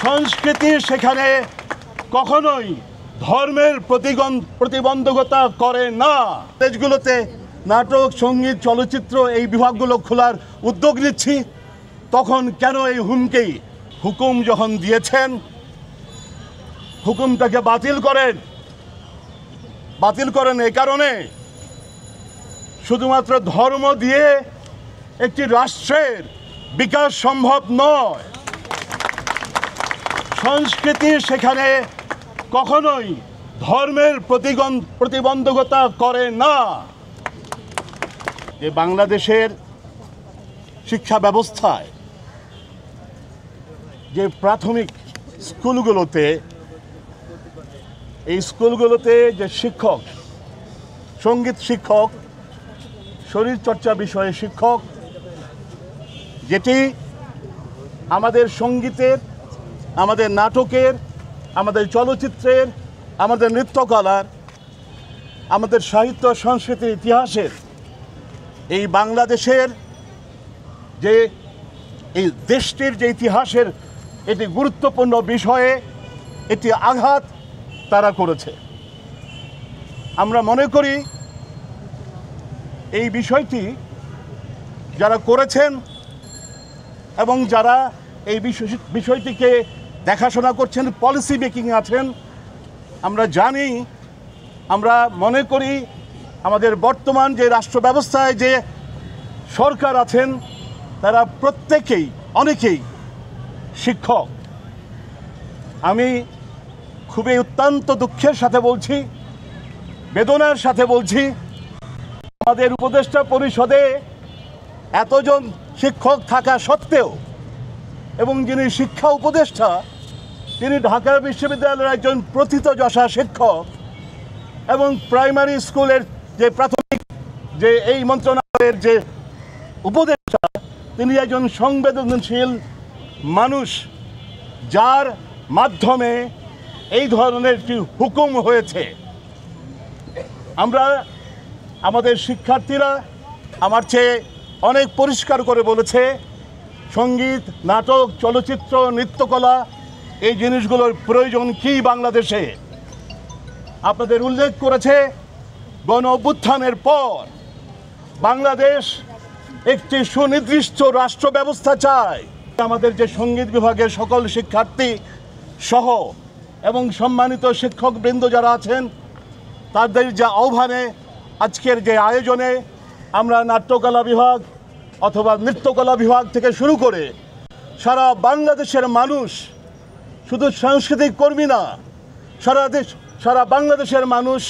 সংস্কৃতি সেখানে কখনোই ধর্মের প্রতিবন্ধকতা করে না। দেশগুলোতে নাটক, সঙ্গীত, চলচ্চিত্র এই বিভাগগুলো খোলার উদ্যোগ নিচ্ছি, তখন কেন এই হুকুম যখন দিয়েছেন, হুকুমটাকে বাতিল করেন এই কারণে শুধুমাত্র ধর্ম দিয়ে একটি রাষ্ট্রের বিকাশ সম্ভব নয়। সংস্কৃতি সেখানে কখনোই ধর্মের প্রতিবন্ধকতা করে না। যে বাংলাদেশের শিক্ষা ব্যবস্থায় যে প্রাথমিক স্কুলগুলোতে, এই স্কুলগুলোতে যে শিক্ষক, সঙ্গীত শিক্ষক, শরীরচর্চা বিষয়ে শিক্ষক, যেটি আমাদের সঙ্গীতের, আমাদের নাটকের, আমাদের চলচ্চিত্রের, আমাদের নৃত্যকলার, আমাদের সাহিত্য সংস্কৃতির ইতিহাসের, এই বাংলাদেশের যে এই দেশটির যে ইতিহাসের এটি গুরুত্বপূর্ণ বিষয়ে এটি আঘাত তারা করেছে। আমরা মনে করি এই বিষয়টি যারা করেছেন এবং যারা এই বিষয়টিকে দেখাশোনা করছেন, পলিসি মেকিং আছেন, আমরা জানি, আমরা মনে করি আমাদের বর্তমান যে রাষ্ট্র ব্যবস্থায় যে সরকার আছেন তারা অনেকেই শিক্ষক। আমি খুবই অত্যন্ত দুঃখের সাথে বলছি, বেদনার সাথে বলছি, আমাদের উপদেষ্টা পরিষদে এতজন শিক্ষক থাকা সত্ত্বেও এবং যিনি শিক্ষা উপদেষ্টা তিনি ঢাকা বিশ্ববিদ্যালয়ের একজন প্রথিতযশা শিক্ষক এবং প্রাইমারি স্কুলের যে প্রাথমিক যে এই মন্ত্রণালয়ের যে উপদেষ্টা তিনি একজন সংবেদনশীল মানুষ, যার মাধ্যমে এই ধরনের একটি হুকুম হয়েছে। আমাদের শিক্ষার্থীরা আমার চেয়ে অনেক পরিষ্কার করে বলেছে, সঙ্গীত, নাটক, চলচ্চিত্র, নৃত্যকলা এই জিনিসগুলোর প্রয়োজন কি বাংলাদেশে। আপনাদের উল্লেখ করেছে গণ অভ্যুত্থানের পর বাংলাদেশ একটি সুনির্দিষ্ট রাষ্ট্র ব্যবস্থা চায়। আমাদের যে সঙ্গীত বিভাগের সকল শিক্ষার্থী সহ এবং সম্মানিত শিক্ষকবৃন্দ যারা আছেন তাদের যে আহ্বানে আজকের যে আয়োজনে আমরা নাট্যকলা বিভাগ অথবা নৃত্যকলা বিভাগ থেকে শুরু করে সারা বাংলাদেশের মানুষ, শুধু সাংস্কৃতিক কর্মী না, সারা বাংলাদেশের মানুষ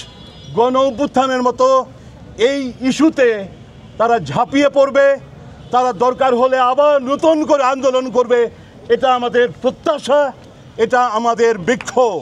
গণ অভ্যুত্থানের মতো এই ইস্যুতে তারা ঝাঁপিয়ে পড়বে, তারা দরকার হলে আবার নতুন করে আন্দোলন করবে। এটা আমাদের প্রত্যাশা, এটা আমাদের বিক্ষোভ।